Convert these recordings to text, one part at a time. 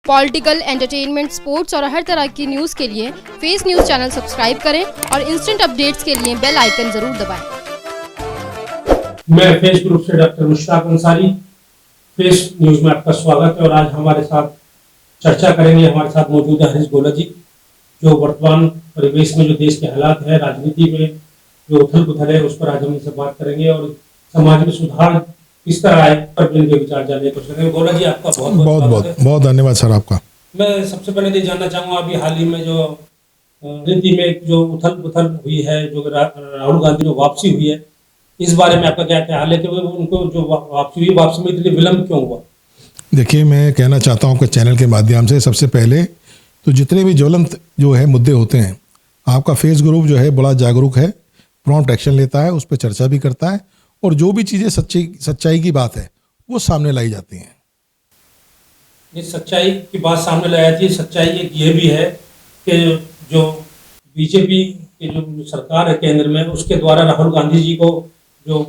Political, entertainment, sports और हर तरह की न्यूज़ के लिए फेस न्यूज़ चैनल सब्सक्राइब करें और इंस्टेंट अपडेट्स के लिए बेल आइकन जरूर दबाएं। मैं फेस ग्रुप से doctor Mushtaq Ansari, face news में आपका स्वागत है। और आज हमारे साथ चर्चा करेंगे, हमारे साथ मौजूद है हरीश गोला जी, जो वर्तमान परिवेश में जो देश के हालात है, राजनीति में जो उथल पुथल है, उस पर आज हम इनसे बात करेंगे और समाज में सुधार किस तरह आए पर इनके विचार जानने की कोशिश करेंगे। गोला जी, आपका बहुत धन्यवाद सर आपका। मैं सबसे पहले ये जानना चाहूँगा, अभी हाल ही में जो राजनीति में जो उथल पुथल हुई है, जो राहुल गांधी जो वापसी हुई है, इस बारे में आपका क्या ख्याल है कि उनको जो वापसी हुई, वापसी में इतनी विलंब क्यों हुआ? देखिए, मैं कहना चाहता हूँ आपके चैनल के माध्यम से, सबसे पहले तो जितने भी ज्वलंत जो है मुद्दे होते हैं, आपका फेस ग्रुप जो है बड़ा जागरूक है, प्रॉम्प्ट एक्शन लेता है, उस पर चर्चा भी करता है और जो भी चीज़ें सच्चाई की बात है वो सामने लाई जाती हैं। ये सच्चाई की बात सामने लाई जाती है। सच्चाई एक ये भी है कि जो बीजेपी की जो सरकार है केंद्र में, उसके द्वारा राहुल गांधी जी को जो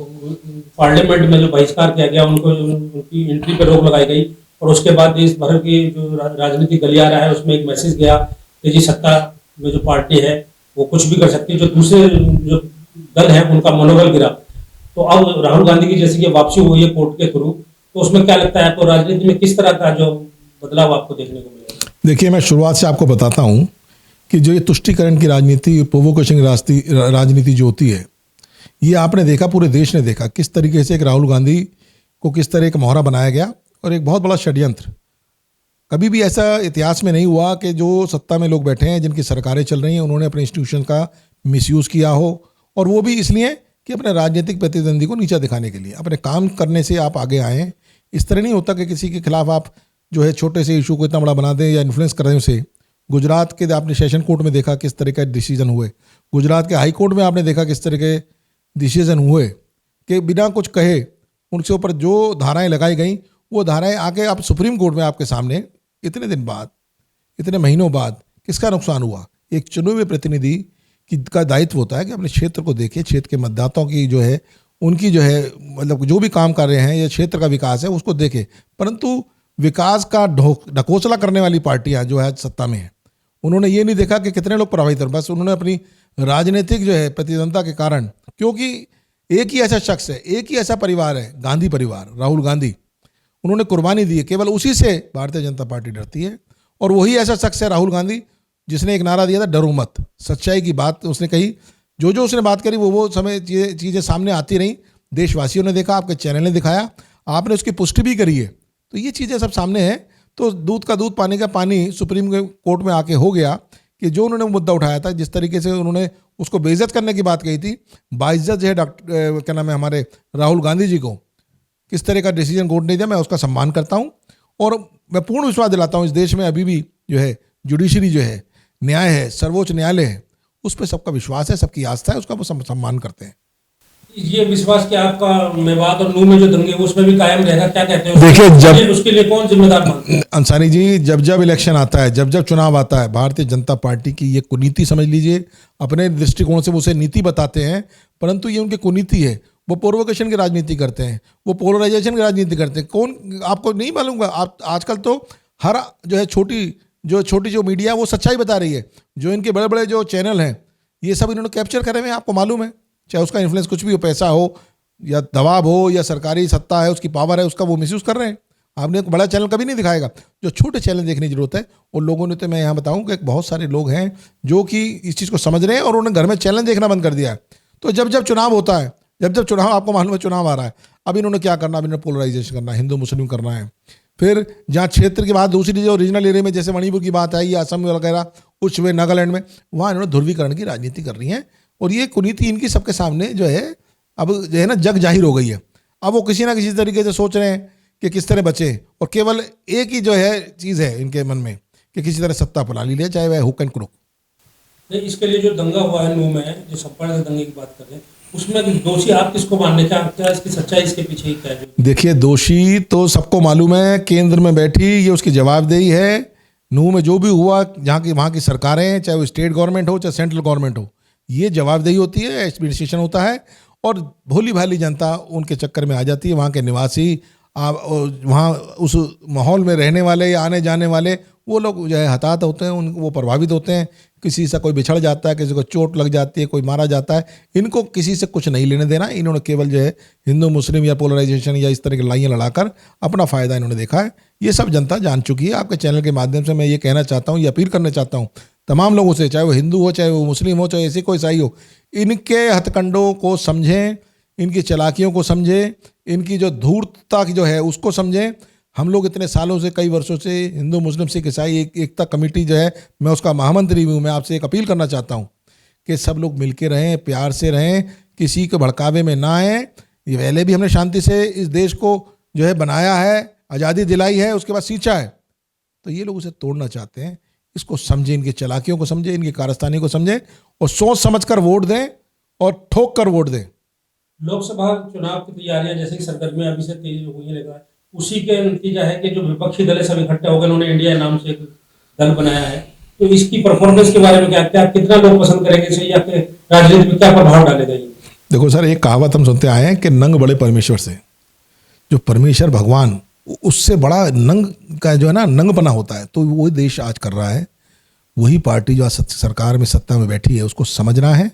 पार्लियामेंट में जो बहिष्कार किया गया, उनको उनकी एंट्री पर रोक लगाई गई और उसके बाद देश भर की जो राजनीतिक गलियारा है उसमें एक मैसेज गया कि जी सत्ता में जो पार्टी है वो कुछ भी कर सकती है, जो दूसरे जो दल है उनका मनोबल गिरा। तो अब राहुल गांधी की जैसे कि वापसी हुई है कोर्ट के थ्रू, तो उसमें क्या लगता है आपको, राजनीति में किस तरह का जो बदलाव आपको देखने को मिलेगा? देखिए, मैं शुरुआत से आपको बताता हूँ कि जो ये तुष्टीकरण की राजनीति, प्रोवोकेशन राजनीति जो होती है, ये आपने देखा, पूरे देश ने देखा किस तरीके से एक राहुल गांधी को किस तरह एक मोहरा बनाया गया और एक बहुत बड़ा षड्यंत्र। कभी भी ऐसा इतिहास में नहीं हुआ कि जो सत्ता में लोग बैठे हैं, जिनकी सरकारें चल रही हैं, उन्होंने अपने इंस्टीट्यूशन का मिसयूज़ किया हो, और वो भी इसलिए कि अपने राजनीतिक प्रतिद्वंदी को नीचा दिखाने के लिए। अपने काम करने से आप आगे आएँ। इस तरह नहीं होता कि किसी के खिलाफ आप जो है छोटे से इशू को इतना बड़ा बना दें या इन्फ्लुएंस करने से। गुजरात के आपने सेशन कोर्ट में देखा किस तरह के डिसीजन हुए, गुजरात के हाई कोर्ट में आपने देखा किस तरह के डिसीजन हुए कि बिना कुछ कहे उनके ऊपर जो धाराएं लगाई गई, वो धाराएं आके आप सुप्रीम कोर्ट में आपके सामने इतने दिन बाद, इतने महीनों बाद किसका नुकसान हुआ? एक चुने हुए प्रतिनिधि का दायित्व होता है कि अपने क्षेत्र को देखे, क्षेत्र के मतदाताओं की जो है, उनकी जो है मतलब जो भी काम कर रहे हैं या क्षेत्र का विकास है उसको देखे। परंतु विकास का ढकोसला करने वाली पार्टियां जो है सत्ता में है, उन्होंने ये नहीं देखा कि कितने लोग प्रभावित हैं। बस उन्होंने अपनी राजनीतिक जो है प्रतिद्वंदता के कारण, क्योंकि एक ही ऐसा शख्स है, एक ही ऐसा परिवार है, गांधी परिवार, राहुल गांधी, उन्होंने कुर्बानी दी है, केवल उसी से भारतीय जनता पार्टी डरती है। और वही ऐसा शख्स है राहुल गांधी जिसने एक नारा दिया था, डरो मत। सच्चाई की बात उसने कही, जो उसने बात करी वो समय चीज़ें सामने आती रहीं, देशवासियों ने देखा, आपके चैनल ने दिखाया, आपने उसकी पुष्टि भी करी है। तो ये चीज़ें सब सामने हैं। तो दूध का दूध, पानी का पानी सुप्रीम कोर्ट में आके हो गया कि जो उन्होंने मुद्दा उठाया था, जिस तरीके से उन्होंने उसको बेइज्जत करने की बात कही थी, बाइज्जत जो है डॉक्टर क्या नाम है हमारे राहुल गांधी जी को किस तरह का डिसीजन कोर्ट ने दिया, मैं उसका सम्मान करता हूँ और मैं पूर्ण विश्वास दिलाता हूँ इस देश में अभी भी जो है जुडिशरी जो है, न्याय है, सर्वोच्च न्यायालय है, उस पर सबका विश्वास है, सबकी आस्था है, उसका वो सम्मान करते हैं। ये विश्वास कि आपका मेवात और नूह में जो दंगे उसमें भी कायम रहेगा, क्या कहते हैं? देखिए, जब उसके लिए कौन जिम्मेदार मानते हैं? अंसारी जी, जब इलेक्शन आता है, जब चुनाव आता है, भारतीय जनता पार्टी की ये कुनीति समझ लीजिए, अपने दृष्टिकोण से वो उसे नीति बताते हैं, परंतु ये उनकी कुनीति है। वो प्रोवोकेशन की राजनीति करते हैं, वो पोलराइजेशन की राजनीति करते हैं। कौन आपको नहीं मालूम? आप आजकल तो हर जो है छोटी जो मीडिया वो सच्चाई बता रही है। जो इनके बड़े बड़े जो चैनल हैं, ये सब इन्होंने कैप्चर करे हुए हैं, आपको मालूम है। चाहे उसका इन्फ्लुएंस कुछ भी हो, पैसा हो या दबाव हो या सरकारी सत्ता है, उसकी पावर है, उसका वो मिसयूज़ कर रहे हैं। आपने एक बड़ा चैनल कभी नहीं दिखाएगा। जो छोटे चैनल देखने की जरूरत है, उन लोगों ने, तो मैं यहाँ बताऊँ कि बहुत सारे लोग हैं जो कि इस चीज़ को समझ रहे हैं और उन्होंने घर में चैनल देखना बंद कर दिया है। तो जब चुनाव होता है, जब चुनाव, आपको मालूम है चुनाव आ रहा है, अब इन्होंने क्या करना, अब इन्होंने पोलराइजेशन करना है, हिंदू मुस्लिम करना है। फिर जहाँ क्षेत्र की बात, दूसरी जो रीजनल एरिया में जैसे मणिपुर की बात आई या असम वगैरह, कुछ वे नागालैंड में, वहाँ इन्होंने ध्रुवीकरण की राजनीति कर रही है। और ये कुनीति इनकी सबके सामने जो है अब जो है ना जग जाहिर हो गई है। अब वो किसी ना किसी तरीके से सोच रहे हैं कि किस तरह बचे, और केवल एक ही जो है चीज़ है इनके मन में कि किसी तरह सत्ता पला ली ले, चाहे वह हुक एंड क्रुक। इसके लिए जो दंगा हुआ है नूह में, जो संपन्न दंगे की बात कर रहे हैं, उसमें दोषी आप किसको मानने, क्या इसकी सच्चाई, इसके पीछे क्या है? देखिए, दोषी तो सबको मालूम है, केंद्र में बैठी ये उसकी जवाबदेही है। नूह में जो भी हुआ, वहाँ की सरकारें, चाहे वो स्टेट गवर्नमेंट हो चाहे सेंट्रल गवर्नमेंट हो, ये जवाबदेही होती है, एक्सप्लिनेशन होता है और भोली भाली जनता उनके चक्कर में आ जाती है। वहाँ के निवासी आप वहाँ उस माहौल में रहने वाले या आने जाने वाले वो लोग जो है हताहत होते हैं, उन वो प्रभावित होते हैं। किसी से कोई बिछड़ जाता है, किसी को चोट लग जाती है, कोई मारा जाता है। इनको किसी से कुछ नहीं लेने देना। इन्होंने केवल जो है हिंदू मुस्लिम या पोलराइजेशन या इस तरह की लड़ाइयाँ लड़ाकर अपना फ़ायदा इन्होंने देखा है। ये सब जनता जान चुकी है। आपके चैनल के माध्यम से मैं ये कहना चाहता हूँ, ये अपील करना चाहता हूँ तमाम लोगों से, चाहे वो हिंदू हो, चाहे वो मुस्लिम हो, चाहे ऐसे कोई ईसाई हो, इनके हथकंडों को समझें, इनकी चालाकियों को समझें, इनकी जो धूर्तता की जो है उसको समझें। हम लोग इतने सालों से, कई वर्षों से हिंदू मुस्लिम सिख ईसाई एकता कमेटी जो है, मैं उसका महामंत्री हूँ। मैं आपसे एक अपील करना चाहता हूँ कि सब लोग मिलके रहें, प्यार से रहें, किसी के भड़कावे में ना आए। ये पहले भी हमने शांति से इस देश को जो है बनाया है, आज़ादी दिलाई है, उसके बाद सींचा है। तो ये लोग उसे तोड़ना चाहते हैं। इसको समझें, इनकी चालाकियों को समझें, इनकी कारस्तानी को समझें और सोच समझकर वोट दें और ठोक कर वोट दें। लोकसभा चुनाव की तैयारियां जैसे कि सरगर्मियां अभी से तेज हुई लग रहा है, उसी के नतीजा है कि जो विपक्षी दल है सब इकट्ठे हो गए, उन्होंने इंडिया नाम से एक दल बनाया है। तो इसकी परफॉर्मेंस के बारे में क्या कितना लोग पसंद करेंगे इसे, या राजनीति में क्या प्रभाव डालेगा ये? देखो सर, एक कहावत हम सुनते आए हैं कि नंग बड़े परमेश्वर से। जो परमेश्वर भगवान, उससे बड़ा नंग का जो है ना नंगपना होता है। तो वही देश आज कर रहा है। वही पार्टी जो आज सरकार में सत्ता में बैठी है उसको समझना है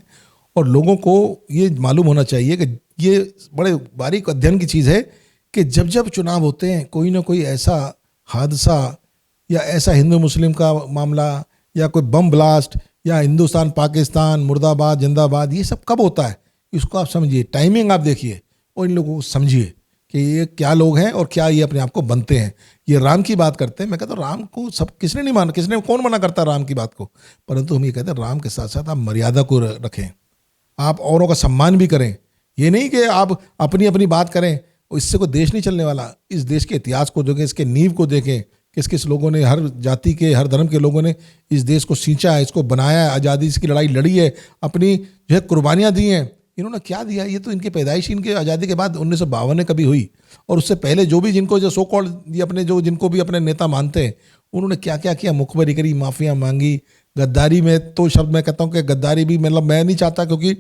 और लोगों को ये मालूम होना चाहिए कि ये बड़े बारीक अध्ययन की चीज़ है कि जब जब चुनाव होते हैं कोई ना कोई ऐसा हादसा या ऐसा हिंदू मुस्लिम का मामला या कोई बम ब्लास्ट या हिंदुस्तान पाकिस्तान मुर्दाबाद जिंदाबाद, ये सब कब होता है इसको आप समझिए, टाइमिंग आप देखिए और इन लोगों को समझिए कि ये क्या लोग हैं और क्या ये अपने आप को बनते हैं। ये राम की बात करते हैं। मैं कहता हूँ राम को सब किसने नहीं माना, कौन मना करता राम की बात को, परंतु हम ये कहते हैं राम के साथ साथ आप मर्यादा को रखें, आप औरों का सम्मान भी करें। ये नहीं कि आप अपनी अपनी बात करें, इससे कोई देश नहीं चलने वाला। इस देश के इतिहास को देखें, इसके नींव को देखें, किस किस लोगों ने, हर जाति के, हर धर्म के लोगों ने इस देश को सींचा है, इसको बनाया है, आज़ादी इसकी लड़ाई लड़ी है, अपनी जो है कुर्बानियाँ दी हैं। इन्होंने क्या दिया, ये तो इनकी पैदाइश इनके आज़ादी के बाद 1952 में कभी हुई, और उससे पहले जो भी जिनको जो सो कॉल्ड ये अपने जो जिनको भी अपने नेता मानते हैं उन्होंने क्या क्या किया, मुखबरी करी, माफिया मांगी, गद्दारी में तो शब्द मैं कहता हूँ कि गद्दारी भी मतलब मैं नहीं चाहता, क्योंकि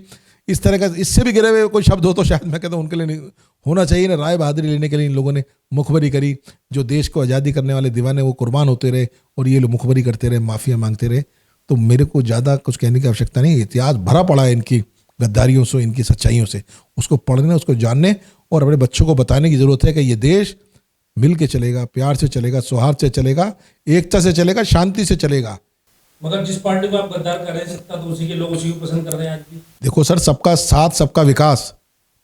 इस तरह का इससे भी गिरे हुए कोई शब्द हो तो शायद मैं कहता हूँ उनके लिए नहीं होना चाहिए ना। राय बहादुरी लेने के लिए इन लोगों ने मुखबरी करी। जो देश को आज़ादी करने वाले दीवाने वो कुर्बान होते रहे और ये लोग मुखबरी करते रहे, माफिया मांगते रहे। तो मेरे को ज़्यादा कुछ कहने की आवश्यकता नहीं। इतिहास भरा पड़ा है इनकी गद्दारियों से, इनकी सच्चाइयों से। उसको पढ़ने, उसको जानने और अपने बच्चों को बताने की ज़रूरत है कि ये देश मिल के चलेगा, प्यार से चलेगा, सौहार्द से चलेगा, एकता से चलेगा, शांति से चलेगा। मगर जिस पार्टी को आप गद्दार कर रहे हैं सत्ता, तो उसी के लोग उसी को पसंद कर रहे हैं आज भी। देखो सर, सबका साथ सबका विकास,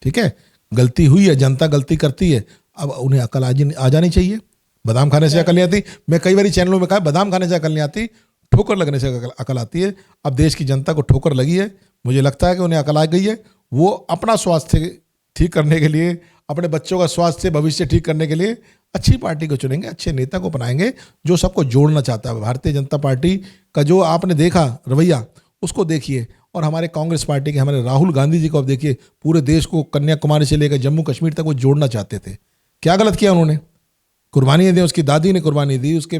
ठीक है। गलती हुई है, जनता गलती करती है, अब उन्हें अकल आ जानी चाहिए। बादाम खाने से अकल नहीं आती। मैं कई बार चैनलों में कहा बादाम खाने से अकल नहीं आती, ठोकर लगने से अकल आती है। अब देश की जनता को ठोकर लगी है, मुझे लगता है कि उन्हें अकल आ गई है। वो अपना स्वास्थ्य ठीक करने के लिए, अपने बच्चों का स्वास्थ्य भविष्य ठीक करने के लिए अच्छी पार्टी को चुनेंगे, अच्छे नेता को बनाएंगे जो सबको जोड़ना चाहता है। भारतीय जनता पार्टी का जो आपने देखा रवैया, उसको देखिए। और हमारे कांग्रेस पार्टी के हमारे राहुल गांधी जी को आप देखिए, पूरे देश को कन्याकुमारी से लेकर जम्मू कश्मीर तक वो जोड़ना चाहते थे। क्या गलत किया उन्होंने? कुर्बानियाँ दी, उसकी दादी ने कुर्बानी दी, उसके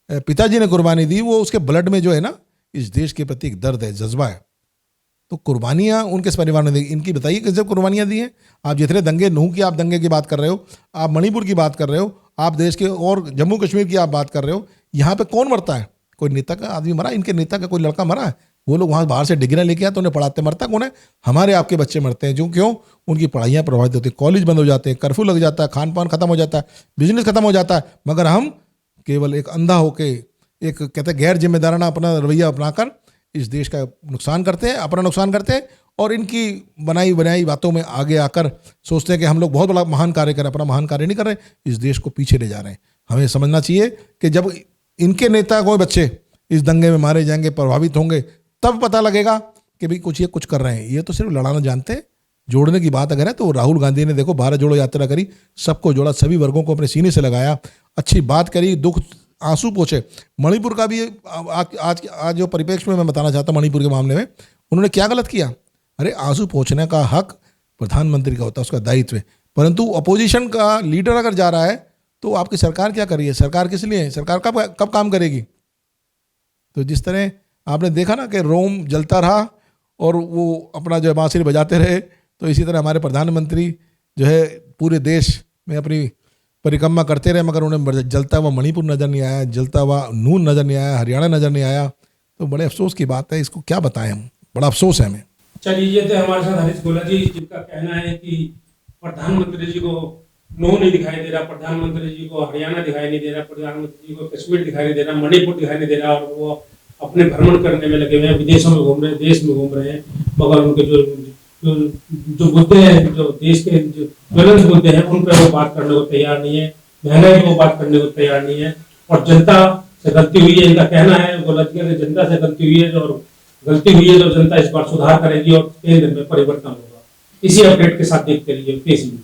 पिताजी ने कुर्बानी दी। वो उसके ब्लड में जो है ना, इस देश के प्रति एक दर्द है, जज्बा है। तो कुर्बानियाँ उनके परिवार ने दी। इनकी बताइए कैसे कुर्बानियाँ दी हैं। आप जितने दंगे, नूह की आप दंगे की बात कर रहे हो, आप मणिपुर की बात कर रहे हो, आप देश के और जम्मू कश्मीर की आप बात कर रहे हो। यहाँ पे कौन मरता है? कोई नेता का आदमी मरा? इनके नेता का कोई लड़का मरा है? वो लोग वहाँ बाहर से डिग्रियाँ लेके आते, उन्हें पढ़ाते, मरता कौन है? हमारे आपके बच्चे मरते हैं। जो क्यों? उनकी पढ़ाइयाँ प्रभावित होती हैं, कॉलेज बंद हो जाते हैं, कर्फ्यू लग जाता है, खान पान खत्म हो जाता है, बिजनेस खत्म हो जाता है। मगर हम केवल एक अंधा होके, एक कहते हैं गैर जिम्मेदाराना अपना रवैया अपनाकर इस देश का नुकसान करते हैं, अपना नुकसान करते हैं। और इनकी बनाई बनाई बातों में आगे आकर सोचते हैं कि हम लोग बहुत बड़ा महान कार्य करें। अपना महान कार्य नहीं कर रहे, इस देश को पीछे ले जा रहे हैं। हमें समझना चाहिए कि जब इनके नेता कोई बच्चे इस दंगे में मारे जाएंगे, प्रभावित होंगे, तब पता लगेगा कि भाई कुछ ये कुछ कर रहे हैं। ये तो सिर्फ लड़ाना जानते हैं। जोड़ने की बात अगर है तो राहुल गांधी ने देखो भारत जोड़ो यात्रा करी, सबको जोड़ा, सभी वर्गों को अपने सीने से लगाया, अच्छी बात करी, दुख आंसू पोछे। मणिपुर का भी आज जो परिप्रेक्ष्य में मैं बताना चाहता हूँ, मणिपुर के मामले में उन्होंने क्या गलत किया? अरे आंसू पोंछने का हक प्रधानमंत्री का होता है, उसका दायित्व है। परंतु अपोजिशन का लीडर अगर जा रहा है तो आपकी सरकार क्या कर रही है? सरकार किस लिए है? सरकार कब काम करेगी? तो जिस तरह आपने देखा ना कि रोम जलता रहा और वो अपना जो है बांसुरी बजाते रहे, तो इसी तरह हमारे प्रधानमंत्री जो है पूरे देश में अपनी परिक्रमा करते रहे मगर उन्हें जलता हुआ मणिपुर नज़र नहीं आया, जलता हुआ नून नज़र नहीं आया, हरियाणा नज़र नहीं आया। तो बड़े अफसोस की बात है, इसको क्या बताएं हम, बड़ा अफसोस है हमें। चलिए, ये थे हमारे साथ हरीश गोला जी, जिनका कहना है कि प्रधानमंत्री जी को नून नहीं दिखाई दे रहा, प्रधानमंत्री जी को हरियाणा दिखाई नहीं दे रहा, प्रधानमंत्री जी को कश्मीर दिखाई नहीं दे रहा, मणिपुर दिखाई नहीं दे रहा, और वो अपने भ्रमण करने में लगे हुए हैं, विदेशों में घूम रहे हैं, देश में घूम रहे हैं, मगर उनके जो मुद्दे हैं, जो देश के जो ज्वलंत मुद्दे हैं, उन पर वो बात करने को तैयार नहीं है, महंगाई को बात करने को तैयार नहीं है, और जनता से गलती हुई है, इनका कहना है, गोला जी की जनता से गलती हुई है, और गलती हुई है तो जनता इस बार सुधार करेगी और केंद्र में परिवर्तन होगा। इसी अपडेट के साथ देखते रहिए फेस न्यूज।